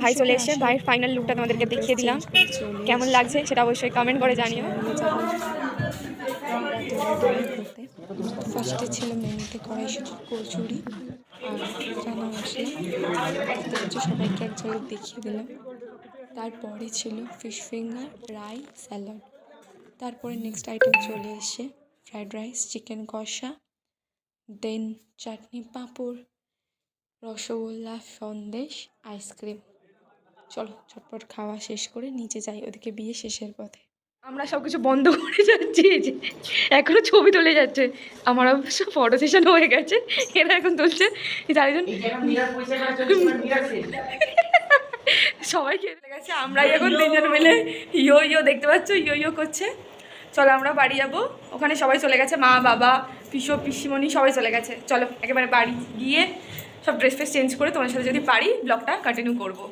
ভাই চলে এসে ভাইয়ের ফাইনাল লুকটা তোমাদেরকে দেখিয়ে দিলাম। কেমন লাগছে সেটা অবশ্যই কমেন্ট করে জানিও। ফার্স্টে ছিল মেনুতে কড়াইশুঁটি, কচুরি আর চানা মশলা, হচ্ছে সবাইকে এক ঝলক দেখিয়ে দিলাম। তারপরে ছিল ফিশ ফিঙ্গার, রাই, স্যালাড। তারপরে নেক্সট আইটেম চলে এসে ফ্রাইড রাইস, চিকেন কষা, দেন চাটনি, পাঁপড়, রসগোল্লা, সন্দেশ, আইসক্রিম। চলো ঝটপট খাওয়া শেষ করে নিচে যাই, ওদিকে বিয়ে শেষের পথে। আমরা সব কিছু বন্ধ করে যাচ্ছি, এখনো ছবি তুলে যাচ্ছে। আমার অবশ্য ফটো সেশন হয়ে গেছে, এরা এখন তুলছে চারিজন সবাইকে গেছে। আমরাই এখন তিনজন মিলে ইয়ো ইয়ো দেখতে পাচ্ছ, ইয়ো ইয়ো করছে। চলো আমরা বাড়ি যাবো, ওখানে সবাই চলে গেছে, মা বাবা পিসো পিসিমণি সবাই চলে গেছে। চলো একেবারে বাড়ি গিয়ে সব ড্রেস ফ্রেস চেঞ্জ করে তোমার সাথে যদি পারি ব্লগটা কন্টিনিউ করবো।